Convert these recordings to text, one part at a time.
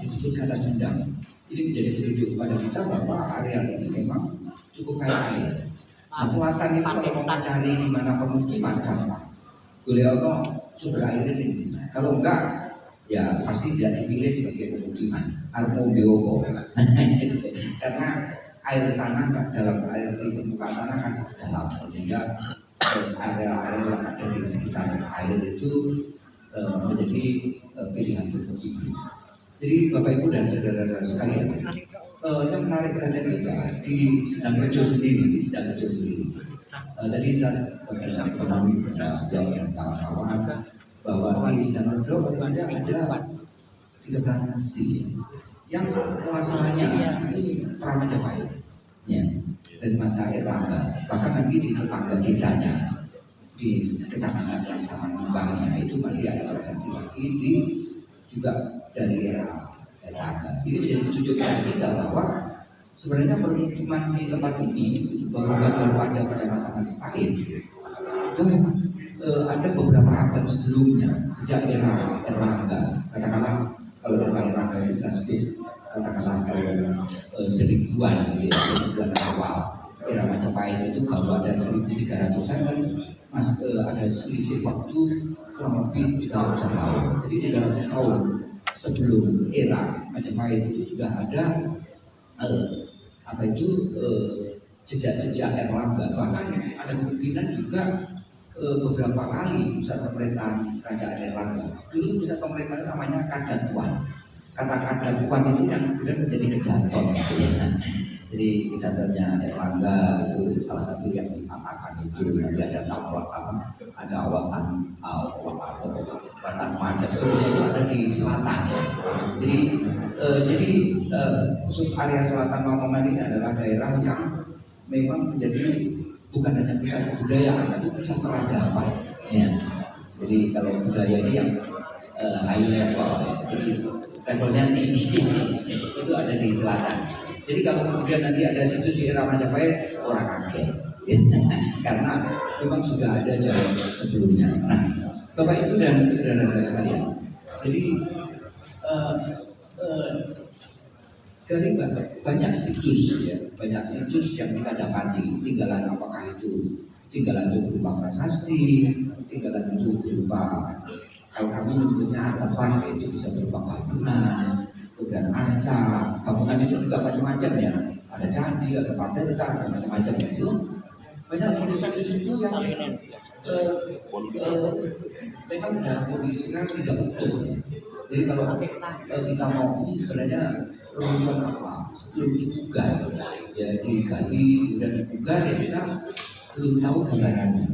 disebut kata Sendang. Ini menjadi petunjuk kepada kita bahwa area ini memang cukup kaya air. Nah, selatan itu kalau mau mencari di mana pemukiman gampang. Boleh apa sumber air ini? Kalau enggak, ya pasti tidak dipilih sebagai pemukiman. Atau biopo. Karena air tanah dalam air di permukaan tanah kan sangat dalam, sehingga area-area yang ada di sekitar air itu menjadi pilihan pemukiman. Jadi Bapak Ibu dan saudara-saudara sekalian, yang menarik perhatian kita di Sedangrejo sendiri, tadi saya teman yang kawan-kawan bahwa di Sedangrejo ada 3 prasasti yang masalahnya ini Majapahit, ya, dari masa Erlangga, bahkan nanti di tetangga desanya di kecamatan yang sama Nimbangnya itu masih ada prasasti lagi juga dari era Erlangga. Ini menjadi petunjuk bagi kita bahwa sebenarnya permukiman di tempat ini baru ada pada masa Majapahit. Dan ada beberapa abad sebelumnya, sejak era Erlangga, katakanlah kalau era Erlangga itu kita sebut katakanlah tahun 1000-an gitu ya, 1000-an awal era Majapahit itu baru ada 1300-an kan, ada selisih waktu kurang lebih 300-an tahun. Jadi 300 tahun sebelum era Majapahit itu sudah ada jejak-jejak Erlangga. Bahkan ada kemungkinan juga beberapa kali pusat pemerintahan kerajaan Erlangga. Dulu pusat pemerintahan namanya Kadatuan. Kata Kadatuan itu kan kemudian menjadi Kedaton. Jadi Kedatonnya Erlangga itu salah satu yang dipatahkan itu. Nanti ada Watan Maja, seterusnya itu ada di selatan. Jadi area selatan Lamongan ini adalah daerah yang memang menjadi bukan hanya pusat kebudayaan, tapi pusat peradaban. Ya. Jadi kalau budaya ini yang high level, jadi levelnya tinggi, itu ada di selatan. Jadi kalau kemudian nanti ada situs di era Majapahit, orang kaget, karena memang sudah ada jauh sebelumnya. Nah, Bapak Ibu dan saudara-saudara sekalian, jadi dari banyak situs ya, banyak situs yang kita dapati, tinggalan apakah itu tinggalan itu berupa prasasti, tinggalan itu berupa, kalau kami menyebutnya artefak, itu bisa berupa bangunan, kemudian arca. Bangunan itu juga macam-macam ya, ada candi, ada patenta, ada macam-macam itu. Banyak situs-situs itu yang memang dalam kondisi tidak utuh ya. Jadi kalau kita mau ini sebenarnya runtuhan apa sebelum dipugar ya, digali dan dipugar ya, kita belum tahu gambarannya.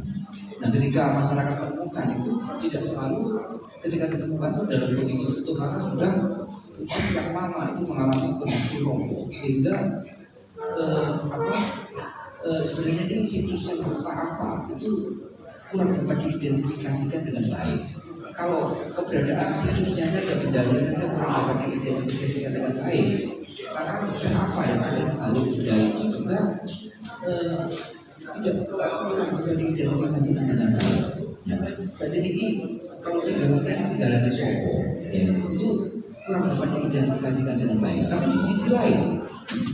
Nah, ketika masyarakat menemukan itu tidak selalu ketika ditemukan itu dalam kondisi utuh, karena sudah usia yang lama itu mengalami kondisi roboh, sehingga sebenarnya ini situs yang berupa apa itu kurang dapat diidentifikasikan dengan baik. Kalau keberadaan situsnya saja, bendanya saja kurang dapat diidentifikasikan dengan baik, maka bisa apa yang ada di balik budaya itu juga tidak bisa diidentifikasikan dengan baik. Ya. Jadi kalau tinggalan Sopo, ya, itu kurang dapat diidentifikasikan dengan baik. Tapi di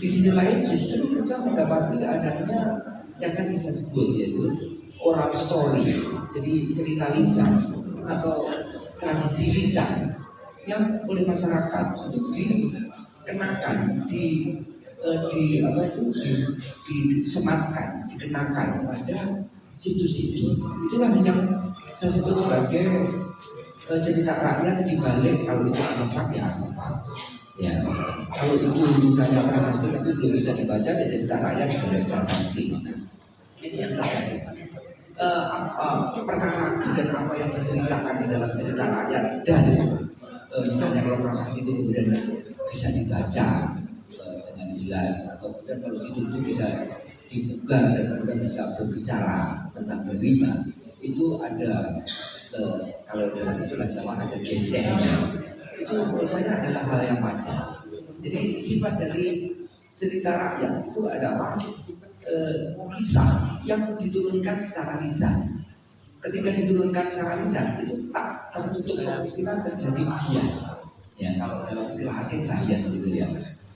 sisi lain justru kita mendapati adanya yang tadi saya sebut, yaitu oral story, jadi cerita lisan atau tradisi lisan yang oleh masyarakat itu dikenakan, disematkan, dikenakan pada situs itu. Itulah yang saya sebut sebagai cerita rakyat di balik, kalau itu artefak ya artefak. Ya, kalau itu misalnya prasasti tapi belum bisa dibaca, ya cerita rakyat di balik prasasti. Ini yang terjadi. Perkara dan apa yang diceritakan di dalam cerita rakyat, dan misalnya kalau prasasti itu kemudian bisa dibaca dengan jelas, atau kemudian kalau situs itu bisa dibuka dan kemudian bisa berbicara tentang dirinya, itu ada kalau dalam istilah Jawa ada gesernya. Itu menurut saya adalah hal yang wajar. Jadi sifat dari cerita rakyat itu adalah kisah yang diturunkan secara lisan. Ketika diturunkan secara lisan itu tak tertutup kemungkinan terjadi bias. Ya, kalau dalam istilah asing bias gitu ya.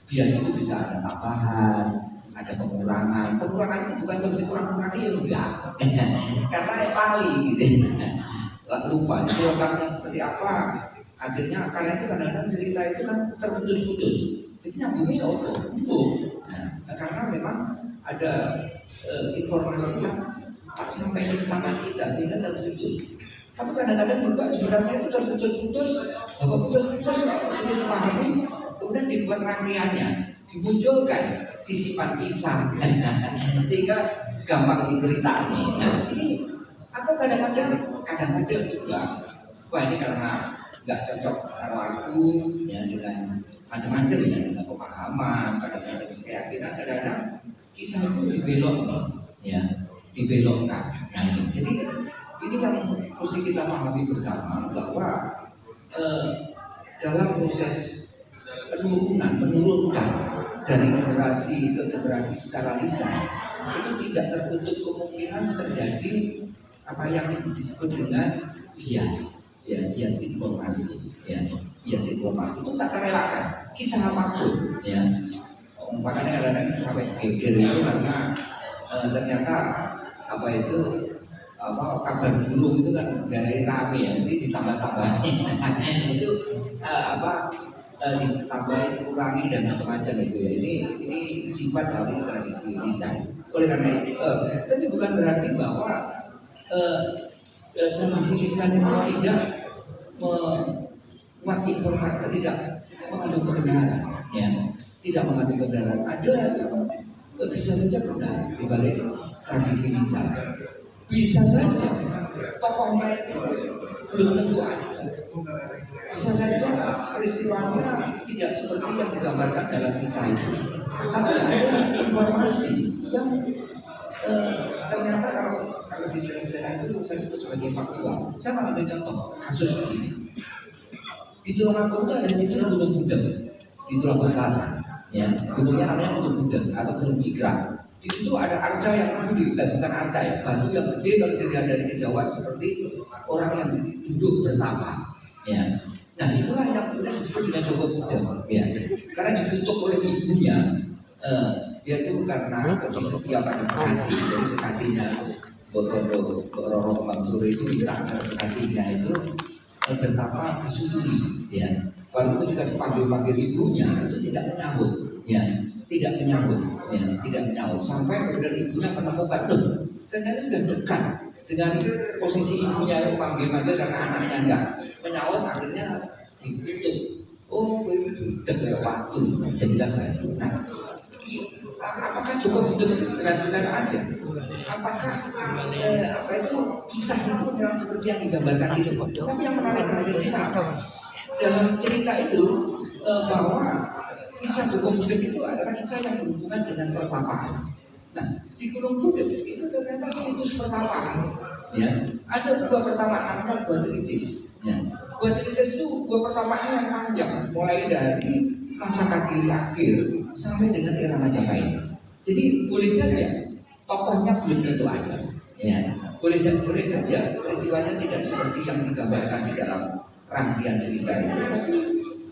Bias itu bisa ada tambahan, ada pengurangan. Pengurangan itu bukan terus dikurang-kurangi ya enggak. Karena lali gitu. Lupa itu lengkapnya seperti apa. Akhirnya karena itu kadang-kadang cerita itu kan terputus-putus. Jadi nyambungnya nah, karena memang ada informasi yang tak sampai ke tangan kita sehingga terputus. Tapi kadang-kadang juga sebenarnya itu terputus-putus, putus-putus sudah dipahami, kemudian dibuat rangkaiannya, dimunculkan sisipan kisah, sehingga gampang diceritani. Nah, ini atau kadang-kadang juga, wah ini karena nggak cocok kalau aku ya dengan macam-macam ya, dengan pemahaman, kadang-kadang keyakinan, kadang-kadang kisah itu dibelokkan. Nah, jadi ini yang mesti kita pahami bersama bahwa dalam proses menurunkan dari generasi ke generasi secara lisan itu tidak tertutup kemungkinan terjadi apa yang disebut dengan bias informasi bias informasi itu tak terelakkan kisah apapun ya. Makanya kadang-kadang sampai geger itu karena ternyata kabar burung itu kan dari rame ya, jadi ditambah-tambahin itu ditambahin, dikurangi dan macam-macam itu ya. Ini sifat dari tradisi lisan. Oleh karena itu, tapi bukan berarti bahwa tradisi lisan itu tidak tidak mengandung kebenaran, ya, tidak mengandung kebenaran. Ada yang bisa saja benar di balik tradisi lisan. Bisa saja tokohnya itu belum tentu ada. Bisa saja peristiwanya tidak seperti yang digambarkan dalam kisah itu. Tapi ada informasi yang ternyata kalau di Indonesia itu saya sebut sebagai faktual. Saya mengambil contoh kasus begini. Di Tulungagung itu ada situ Gunung Budeng di Tulungagung Selatan. Ya, gunungnya namanya Gunung Budeng atau Gunung Cikra. Di situ ada arca yang gede, bukan arca ya, batu yang gede kalau dilihat dari kejauhan seperti orang yang duduk bertapa. Ya. Nah itulah yang kemudian disebut dengan Joko Budeng. Ya. Karena ditutup oleh ibunya, dia itu karena setia pada kekasih, jadi kekasihnya Roro Kembang Sore itu minta agar kekasihnya itu bertapa di Suduli. Ya. Waktu itu juga dipanggil ibunya itu tidak menyambut. Ya. Tidak menyahut sampai kemudian ibunya menemukan ternyata sudah dekat dengan posisi ibunya yang panggil karena anaknya enggak menyahut, akhirnya ditutup. Itu kayak waktu jadilah batu. Nah, apakah Joko Budeng itu benar-benar ada? Apakah itu kisah itu memang seperti yang digambarkan itu? Tapi yang menarik perhatian kita dalam cerita itu bahwa kisah Joko Budeng itu adalah kisah yang berhubungan dengan pertapaan. Nah, di Gunung Budeng itu ternyata situs pertapaan. Ya, ada gua pertapaan namanya Gua Tritis. Ya, Gua Tritis itu gua pertapaan yang panjang, mulai dari masa Kediri akhir sampai dengan era Majapahit. Jadi boleh saja tokohnya belum tentu ada. Ya, boleh saja peristiwanya tidak seperti yang digambarkan di dalam rangkaian cerita itu, tapi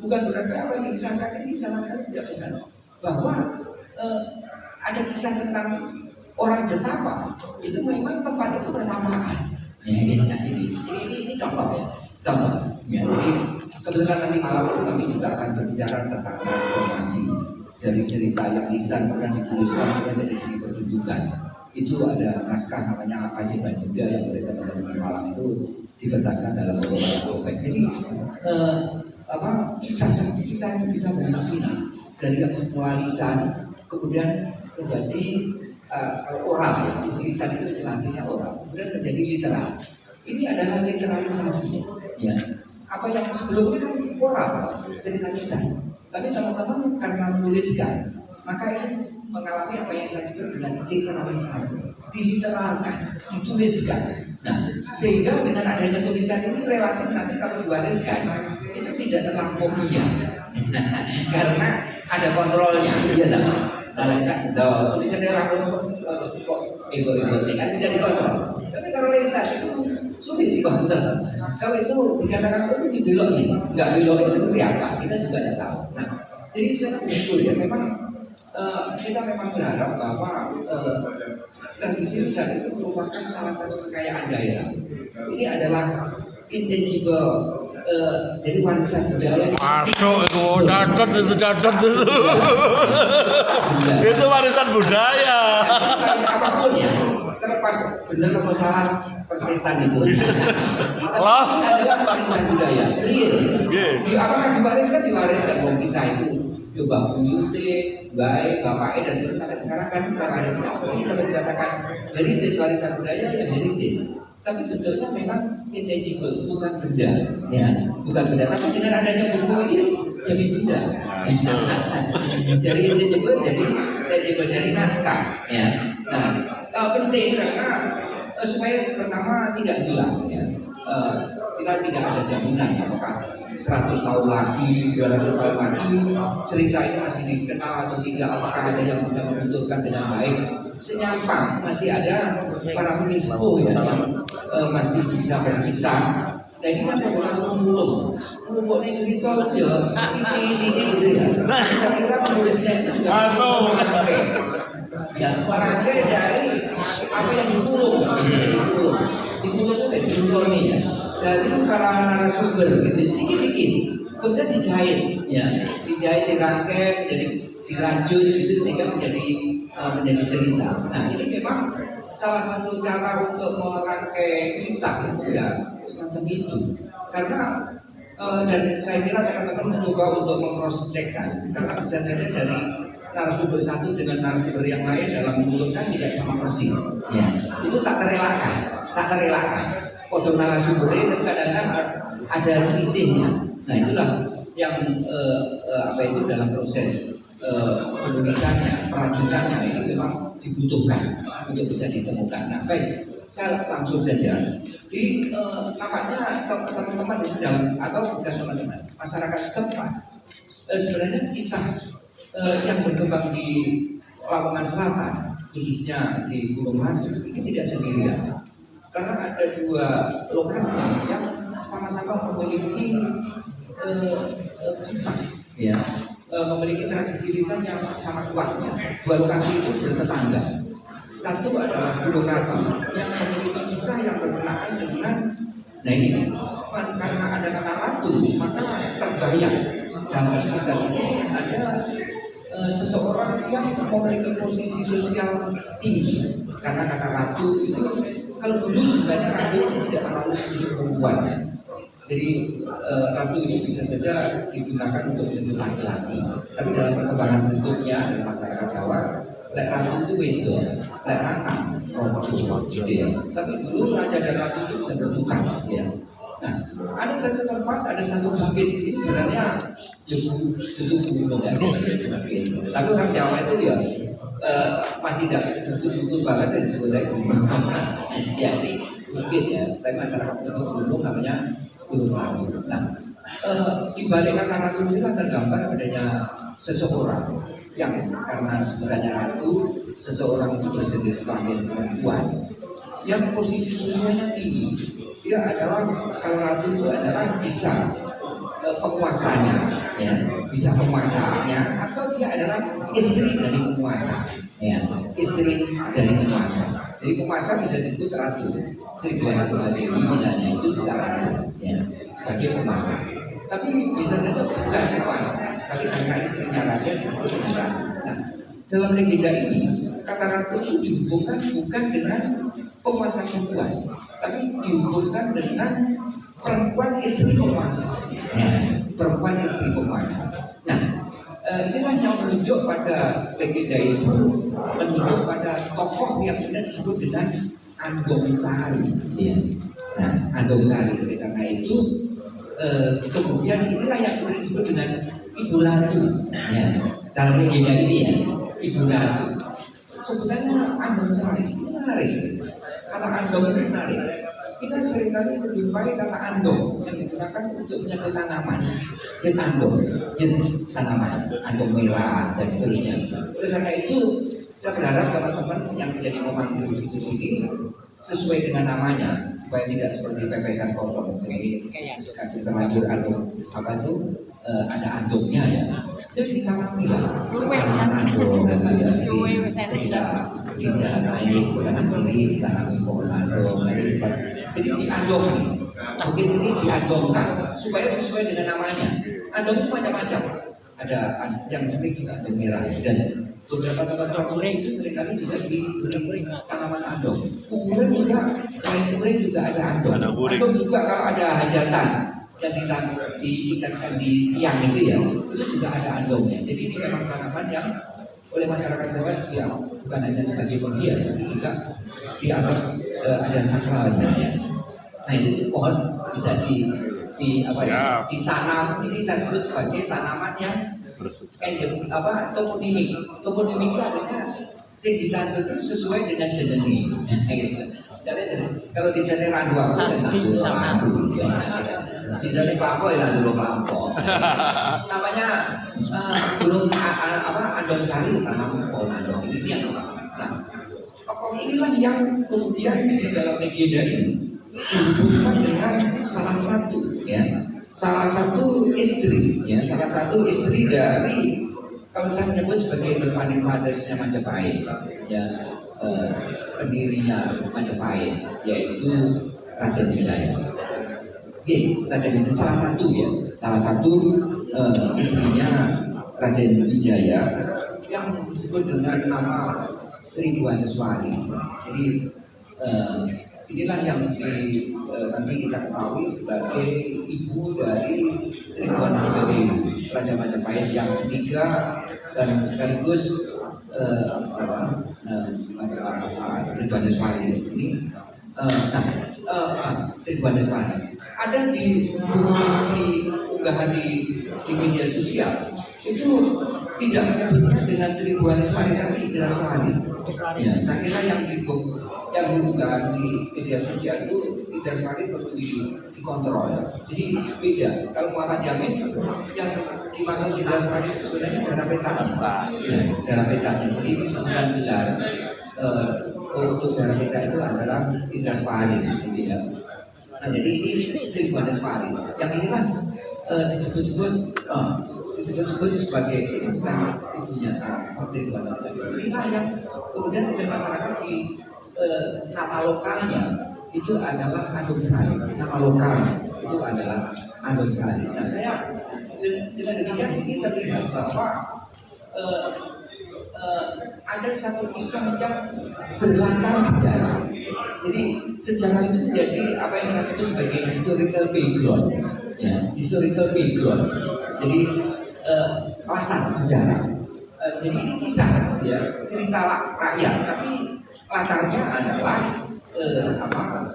bukan berarti apa yang disangka ini sama sekali tidak benar. Bahwa ada kisah tentang orang betapa itu memang tempat itu bertapaan. Ya, ini contoh ya. Ya, jadi kebetulan nanti malam itu kami juga akan berbicara tentang transformasi dari cerita yang lisan kemudian dituliskan kemudian jadi seni pertunjukan. Itu ada naskah namanya Kasih Baduda yang oleh teman-teman malam itu dipentaskan dalam topeng. Jadi kisah itu bisa berpindah dari yang semua lisan kemudian menjadi oral ya, lisan itu istilahnya oral kemudian menjadi literal. Ini adalah literalisasi ya. Apa yang sebelumnya kan oral cerita lisan, tapi teman-teman karena menuliskan maka ini mengalami apa yang saya sebut dengan literalisasi, diliteralkan, dituliskan. Nah, sehingga dengan adanya tulisan ini relatif nanti kalau diwariskan itu tidak terlampau bias karena ada kontrolnya, iya lah. Nah, tulisannya rakyat kok ego ini kan bisa dikontrol. Tapi kalau lisan itu sulit dikontrol. Kalau itu dikatakan itu dibelok nih, nggak beloknya seperti apa? Kita juga tidak tahu. Nah, jadi saya bersyukur ya, memang kita memang berharap bahwa tradisi lisan itu merupakan salah satu kekayaan daerah. Ini adalah intangible, jadi warisan budaya. Masuk itu catat itu. Itu warisan budaya. Warisan apapun ya, terlepas benar atau salah persetan itu. Los. Adalah warisan budaya. Real. Apakah diwariskan mau kisah itu? Coba buyute, baik, bapaknya dan sampai sekarang kan terwariskan. Ini kalau dikatakan heritage warisan budaya ya heritage. Tapi bentuknya memang intangible, bukan benda, ya, bukan benda. Tapi dengan adanya buku ini jadi benda. Dari intangible jadi tangible, dari naskah, ya. Nah, penting karena supaya pertama tidak hilang, ya. Kita tidak ada jaminan apakah 100 tahun lagi, 200 tahun lagi cerita ini masih dikenal atau tidak, apakah ada yang bisa menuturkan dengan baik. Senyampang masih ada para minispo ya, yang masih bisa berkisah. Nah ini kan adalah pemulung ini cerita itu ya ini gitu ya. Saya kira penulisnya itu juga merangkai ya, merangkai dari apa yang dipulung, dipulung itu kayak dironi ya, dari para narasumber gitu sedikit-sedikit, kemudian dijahit ya, dijahit dirangkai menjadi dirajut gitu sehingga menjadi cerita. Nah ini memang salah satu cara untuk merangkai kisah itu ya semacam itu. Karena dan saya kira teman-teman mencoba untuk meng-cross-check-kan, karena bisa saja dari narasumber satu dengan narasumber yang lain dalam menuturkan tidak sama persis. Ya, itu tak terelakkan. Kode narasumber itu kadang-kadang ada selisihnya. Nah itulah yang itu dalam proses penulisannya, perajutannya ini memang dibutuhkan untuk bisa ditemukan. Nah baik, saya langsung saja di nampaknya teman-teman di dalam atau bukan teman-teman masyarakat setempat sebenarnya kisah yang berkembang di Lamongan Selatan khususnya di Gunung Ratu ini tidak sendirian karena ada dua lokasi yang sama-sama memiliki kisah ya, memiliki tradisi lisan yang sangat kuatnya. Dua lokasi itu bertetangga. Satu adalah Gunung Ratu yang memiliki kisah yang berkenaan dengan, nah ini karena ada kata ratu maka terbayang dalam sekitar ini ada seseorang yang memiliki posisi sosial tinggi. Karena kata ratu itu kalau dulu sebenarnya ratu tidak selalu hidup perempuan. Jadi ratu ini bisa saja digunakan untuk menyebut laki-laki. Tapi dalam perkembangan berikutnya dari masyarakat Jawa, ratu itu wedo, anak, rojo, gitu ya. Tapi dulu raja dan ratu itu bisa bertukar, ya. Nah, ada satu tempat, ada satu bukit ini sebenarnya itu gunung nggak sih? Tapi orang Jawa itu ya masih tidak dukun banget ya sebetulnya gunung. Ya ini bukit ya, tapi masyarakat itu gunung namanya Gunung Ratu. Nah, di balik kata ratu inilah tergambar adanya seseorang yang karena sebenarnya ratu, seseorang itu berjenis kelamin perempuan yang posisi sosialnya tinggi. Dia adalah, kalau ratu itu adalah bisa penguasanya, ya, bisa penguasanya, atau dia adalah istri dari penguasa, ya, istri dari penguasa. Jadi penguasa bisa disebut ratu. Seribuan Ratu Hadewi misalnya itu juga ratu, ya, sebagai penguasa. Tapi bisa saja bukan penguasa, tapi karena istrinya raja disebut dengan ratu. Nah, dalam legenda ini kata ratu itu dihubungkan bukan dengan penguasa perempuan, tapi dihubungkan dengan perempuan istri penguasa, ya, perempuan istri penguasa. Nah, inilah yang menunjuk pada legenda itu, menunjuk pada tokoh yang kemudian disebut dengan Andong Sari, ya. Nah, Andong Sari. Karena itu kemudian inilah yang disebut dengan Ibu Ratu, ya. Dalam legenda ini ya, Ibu Ratu. Sebetulnya Andong Sari ini menarik. Kata Andong itu menarik. Kita seringkali menjumpai kata andong yang digunakan untuk menyebut tanaman, andong, tanaman, andong merah dan seterusnya. Oleh karena itu, saya berharap teman-teman yang menjadi pemandu situs ini sesuai dengan namanya, supaya tidak seperti pepesan kosong. Jadi terlanjur apa itu ada andongnya ya. Jadi ditanami lah andong gitu ya. Jadi ketika di jalan naik ke kanan kiri ditanami pohon andong. Jadi diandong nih. Mungkin ini diandongkan supaya sesuai dengan namanya. Andong itu macam-macam. Ada yang sering juga andong merah dan beberapa tempat suci itu seringkali juga diberi tanaman andong. Kuburan juga selain kuburan juga ada andong. Andong juga kalau ada hajatan yang diikatkan di tiang itu ya, itu juga ada andongnya. Jadi ini memang tanaman yang oleh masyarakat Jawa ya bukan hanya sebagai penghias, tapi juga dianggap ada sakralnya. Nah itu pohon bisa ditanam. Ini saya sebut sebagai tanaman yang toponimik. Toponimik itu artinya sing ditandur itu sesuai dengan jenenge. Kalau di sana randu aku dan nandur randu. Di sana kelapa ya nandur kelapa. Namanya gunung andong sari tanam pohon andong ini yang utama. Nah, tokoh inilah yang kemudian di dalam legenda ini dihubungkan dengan salah satu istri dari kalau saya menyebut sebagai the founding fathers-nya Majapahit ya, pendirinya Majapahit yaitu Raden Wijaya. Raden Wijaya salah satu istrinya Raden Wijaya yang disebut dengan nama Tribuaneswari. Jadi inilah yang nanti kita ketahui sebagai ibu dari Tribuaneswari, Raja Majapahit yang ketiga dan sekaligus Tribuaneswari ini. Tribuaneswari ada di unggahan di media sosial itu tidak menyebutnya dengan Tribuaneswari tapi Indraswari. Ya, saya kira yang diunggah di media sosial itu Indraswari perlu dikontrol ya. Jadi beda. Kalau Muhammad Yamin yang dimaksud Indraswari itu sebenarnya darah petanya. Ya, darah petanya. Jadi disebutkan gelar untuk darah peta itu adalah Indraswari gitu ya. Nah jadi ini Tribuaneswari. Yang inilah disebut-sebut sebagai ini bukan ibunya Tribuaneswari. Inilah yang kemudian oleh masyarakat di nama lokalnya itu adalah Andong Sari. Nama lokalnya itu adalah Andong Sari. Nah saya dengan demikian ini terlihat bahwa ada satu kisah yang berlatar sejarah. Jadi sejarah itu menjadi apa yang saya sebut sebagai historical background. Ya, historical background. Jadi latar sejarah. Jadi ini kisah ya, cerita rakyat, tapi latarnya adalah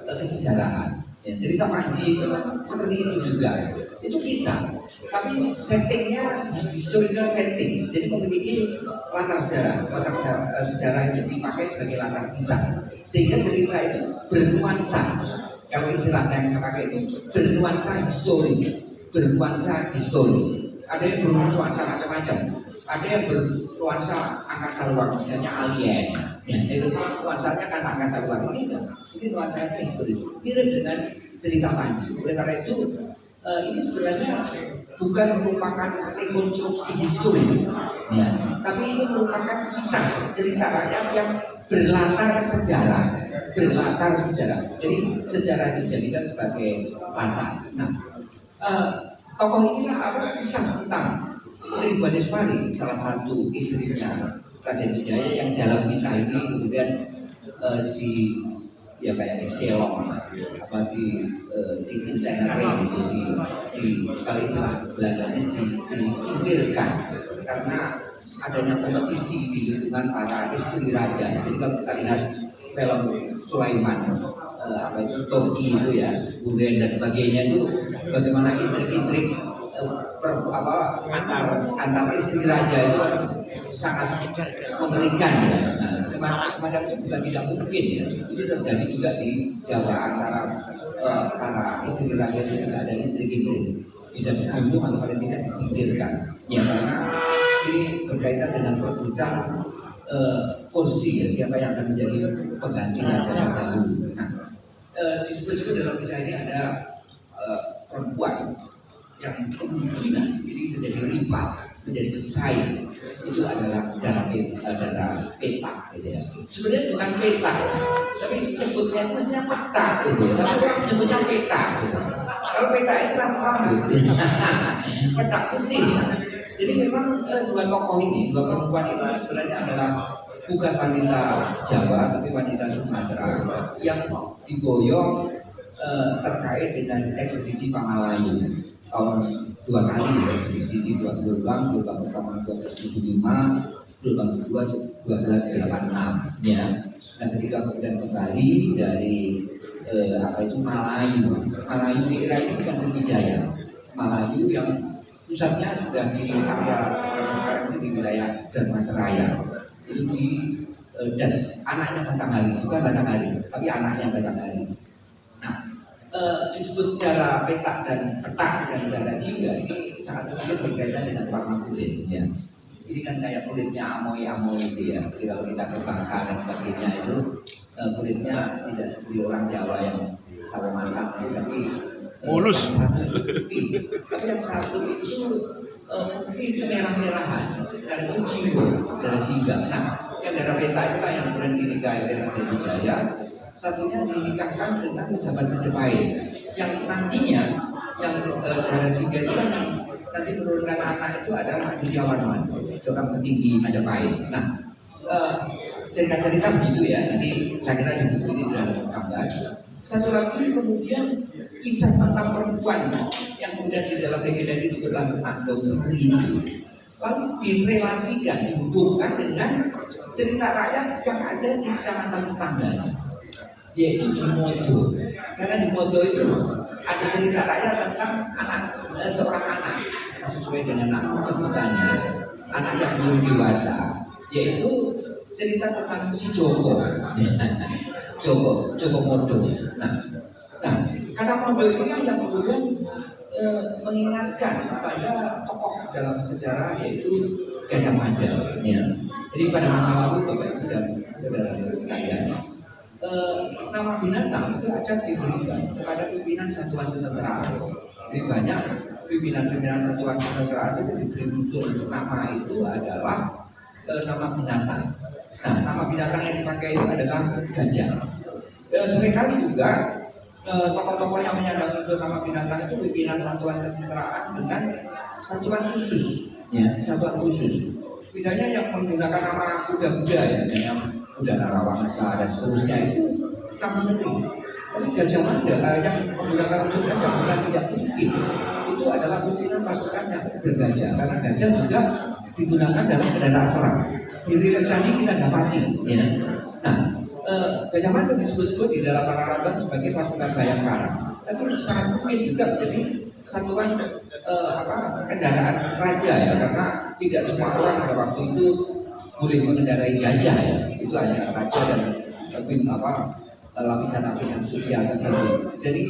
kesejarahan. Ya, cerita Panji itu seperti itu juga. Itu kisah, tapi settingnya historical setting. Jadi memiliki latar sejarah. Latar sejarah itu dipakai sebagai latar kisah, sehingga cerita itu bernuansa. Kalau istilah yang saya pakai itu bernuansa historis. Ada yang bernuansa macam-macam. Ada yang bernuansa angkasa luar, misalnya alien. Ya, itu nuansanya kan angkasa luar. Ini nuansanya historis. Mirip dengan cerita Panji. Oleh karena itu ini sebenarnya bukan merupakan rekonstruksi historis, ya, tapi ini merupakan kisah cerita rakyat yang berlatar sejarah. Jadi sejarah dijadikan sebagai latar. Nah, tokoh inilah kisah tentang Tribuaneswari, salah satu istrinya Raden Wijaya yang dalam kisah ini kemudian kayak diselong di senering gitu, kalau istilah Belandanya disingkirkan karena adanya kompetisi di lingkungan para istri raja. Jadi kalau kita lihat film Sulaiman Turki itu ya, Huren dan sebagainya itu bagaimana intrik-intrik antar istri raja itu sangat mengerikan ya. Nah, semacam itu bukan tidak mungkin ya. Itu terjadi juga di Jawa antara para istri raja itu juga ada intrik-intrik, bisa dibunuh atau paling tidak disingkirkan. Ya karena ini berkaitan dengan perebutan kursi ya, siapa yang akan menjadi pengganti raja terdahulu. Nah, disebut-sebut dalam kisah ini ada perempuan yang kemungkinan ini menjadi rival, menjadi pesaing. Itu adalah darah petak gitu ya. Sebenarnya bukan petak, tapi nyebutnya itu mestinya peta gitu ya. Tapi orang nyebutnya petak gitu. Kalau petak itu rambut, petak putih ya. Jadi memang dua tokoh ini, dua perempuan ini sebenarnya adalah bukan wanita Jawa, tapi wanita Sumatera yang diboyong terkait dengan ekspedisi Pamalayu tahun 2 kali ya, ekspedisi di 2 gelombang pertama 1275, gelombang kedua 1286 ya. Nah ketika kemudian kembali dari Malayu di era ini bukan Sriwijaya, Malayu yang pusatnya sudah di area sekarang itu di wilayah Dharmasraya, itu di Das, anaknya Batanghari, bukan Batanghari, tapi anaknya Batanghari. Nah, disebut darah petak dan darah jingga ini sangat mungkin berkaitan dengan warna kulit ya. Ini kan kayak kulitnya amoy itu ya. Jadi kalau kita ke Bangka dan sebagainya itu kulitnya tidak seperti orang Jawa yang sawo matang itu, tapi mulus. Satu putih, tapi yang satu itu putih kemerah-merahan, karena itu darah jingga. Nah, yang darah petak itulah yang kemudian dinikahi oleh Raja Wijaya. Satunya dinikahkan dengan pejabat Majapahit yang nantinya yang darah jingga itu kan nanti menurunkan anak itu adalah Aditya Warman, seorang petinggi Majapahit. Nah, cerita-cerita begitu ya. Nanti saya kira di buku ini sudah tergambar. Satu lagi kemudian kisah tentang perempuan yang kemudian di dalam legenda disebut Andong Semeri itu, lalu direlasikan, dihubungkan dengan cerita rakyat yang ada di kecamatan tetangganya, yaitu di Modo. Karena di Modo itu ada cerita rakyat tentang seorang anak sesuai dengan sebutannya, anak yang belum dewasa, yaitu cerita tentang si Joko. Joko Modo. Nah, karena Modo inilah yang kemudian mengingatkan pada tokoh dalam sejarah yaitu Gajah Mada. Ya. Jadi pada masa lalu Bapak Ibu dan saudara sekalian, nama binatang itu acap diberikan kepada pimpinan satuan ketenteraan. Jadi banyak pimpinan satuan ketenteraan itu diberi unsur nama itu adalah nama binatang. Nah, nama binatang yang dipakai itu adalah gajah. Seringkali juga tokoh-tokoh yang menyandang unsur nama binatang itu pimpinan satuan ketenteraan dengan satuan khusus, ya, satuan khusus. Misalnya yang menggunakan nama kuda-kuda ya, misalnya kuda Narawangsa dan seterusnya itu Kapolri. Tapi Gajah Mada yang menggunakan unsur gajah bukan tidak mungkin. Itu adalah pimpinan pasukan yang bergajah, karena gajah juga digunakan dalam kendaraan perang. Di Rilek Candi kita dapati, ya. Nah, Gajah Mada disebut-sebut di dalam Pararaton sebagai pasukan Bayangkara, tapi sangat mungkin juga menjadi satuan kendaraan raja ya, karena tidak semua orang pada waktu itu boleh mengendarai gajah ya. Itu hanya raja dan lapisan-lapisan sosial tertentu. Jadi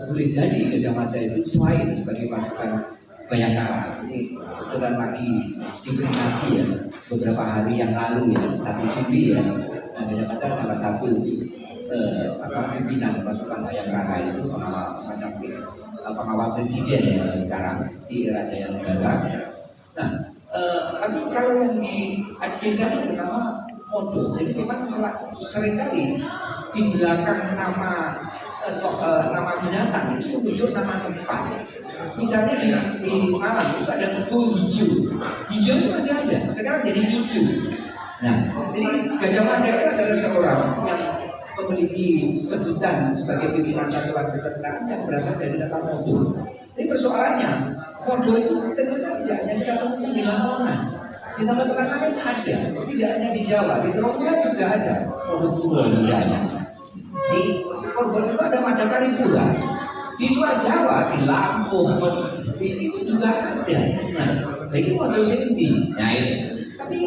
boleh jadi Gajah Mada itu selain sebagai pasukan Bayangkara. Ini kebetulan lagi diperingati ya beberapa hari yang lalu ya, 1 Juli ya. Nah, Gajah Mada salah satu pimpinan pasukan Bayangkara itu pengawal semacam pengawal presiden ya kalau sekarang di era Jaya Negara. Nah, tapi kalau yang di desa itu bernama Modo. Jadi memang seringkali di belakang nama binatang itu muncul nama tempat. Misalnya di Malang itu ada Tebu Hijau. Hijau itu masih ada. Sekarang jadi hijau. Nah, jadi Gajah Mada itu adalah seorang yang memiliki sebutan sebagai pimpinan satuan ketenteraan yang berasal dari kata Modo. Ini persoalannya, Modo itu ternyata tidak hanya ditemukan di Lamongan, di tempat-tempat lain ada, tidak hanya di Jawa, di Tronggala juga ada Modo Purwo misalnya. Di Ponggol itu ada Madakaripura. Di luar Jawa, di Lampung, itu juga ada. Nah, lagi Modo Sindi. Nah ini. Tapi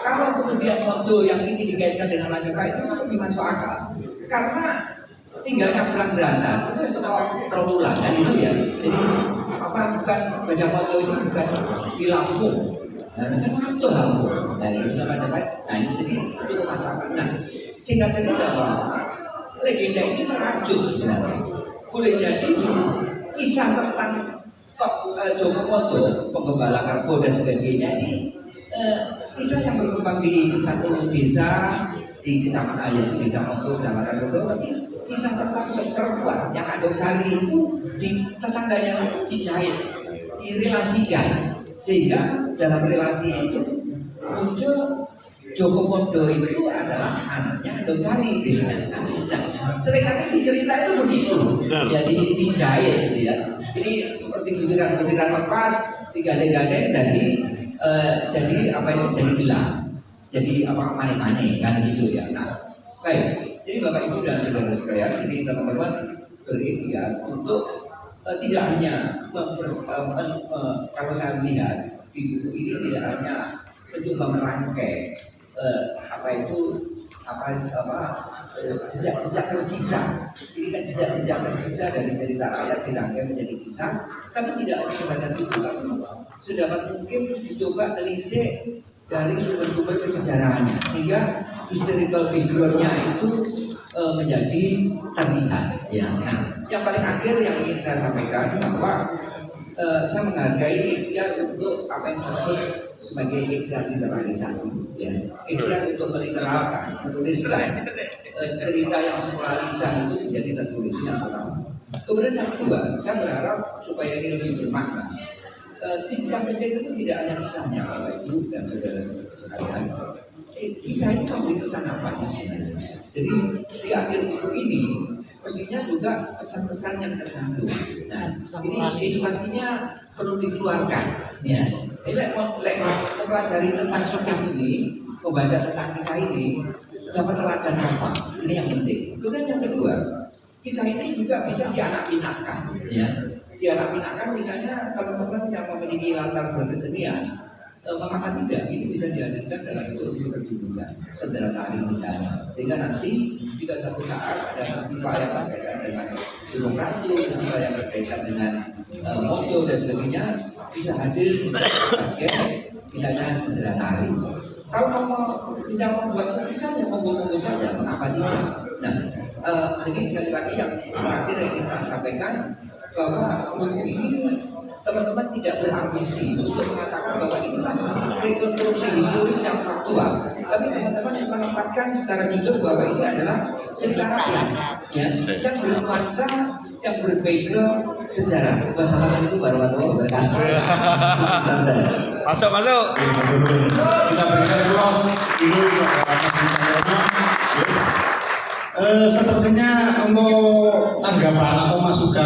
kalau kemudian Modo yang ini dikaitkan dengan Majapahit itu lebih masuk akal. Karena tinggalnya Perang Berantas itu setelah Trawulan dan itu ya. Jadi bukan Gajah Modo itu bukan di Lampung. Nah, kan Modo Lampung. Nah, itu Majapahit. Nah, ini jadi itu masuk akal. Nah, Singkat cerita bahwa legenda ini merajut sebenarnya. Boleh jadi dulu kisah tentang Joko Modo, penggembala karbo dan sebagainya ini kisah yang berkembang di satu desa di kecamatan yaitu Desa Modo, Kecamatan Modo, tapi kisah tentang perempuan yang kandung sari itu di tetangganya itu dijahit, direlasikan, sehingga dalam relasi itu muncul Joko Modo itu adalah anaknya Kandung Sari. Nah, seringkali di cerita itu begitu, jadi dijahit, ya. Ini seperti butiran-butiran lepas, digadeng-gadeng, jadi apa itu jadi gelang, jadi apa mane-mane kan gitu ya. Nah, baik. Jadi Bapak Ibu dan saudara sekalian, ini teman-teman berikhtiar untuk tidak hanya kalau saya melihat di buku ini tidak hanya mencoba merangkai jejak-jejak tersisa. Ini kan jejak-jejak tersisa dari cerita rakyat dirangkai menjadi kisah, tapi tidak hanya sebatas itu, tapi sedapat mungkin dicoba telisik dari sumber-sumber kesejarahannya, sehingga historical background-nya itu menjadi terlihat. Ya. Nah, yang paling akhir yang ingin saya sampaikan bahwa saya menghargai ikhtiar untuk apa yang saya sebut sebagai ikhtiar literalisasi, ya. Ikhtiar untuk meliteralkan, menuliskan cerita yang semula lisan itu menjadi tertulis yang pertama. Kemudian yang kedua, saya berharap supaya ini lebih bermakna. Di Kitab Pendek itu tidak hanya kisahnya, Bapak Ibu dan saudara sekalian. Kisah ini memberi pesan apa sih sebenarnya? Jadi di akhir buku ini mestinya juga pesan-pesan yang terkandung. Nah, ini edukasinya perlu dikeluarkan. Ya, ini mempelajari tentang kisah ini, membaca tentang kisah ini, dapat teladan apa? Ini yang penting. Kemudian yang kedua, kisah ini juga bisa dianak-pinakkan. Ya, dianak-pinakkan misalnya teman-teman yang memiliki latar berkesenian. Mengapa tidak? Ini bisa dihadirkan dalam bentuk seni pertunjukan, sendera tari misalnya, sehingga nanti jika suatu saat ada peristiwa yang berkaitan dengan Gunung Ratu, peristiwa yang berkaitan dengan Modo dan sebagainya, bisa hadir sebagai misalnya sendera tari. Kalau mau bisa membuat lukisan ya monggo-monggo saja, mengapa tidak? Nah, jadi sekali lagi yang terakhir yang ingin saya sampaikan bahwa buku ini teman-teman tidak berambisi untuk mengatakan bahwa inilah rekonstruksi historis yang faktual, tapi teman-teman menempatkan secara jujur bahwa ini adalah cerita rakyat, ya, yang bernuansa, yang berbackground sejarah. Wassalamualaikum warahmatullahi wabarakatuh. Masuk. Kita berikan close dulu. Sepertinya untuk tanggapan atau masukan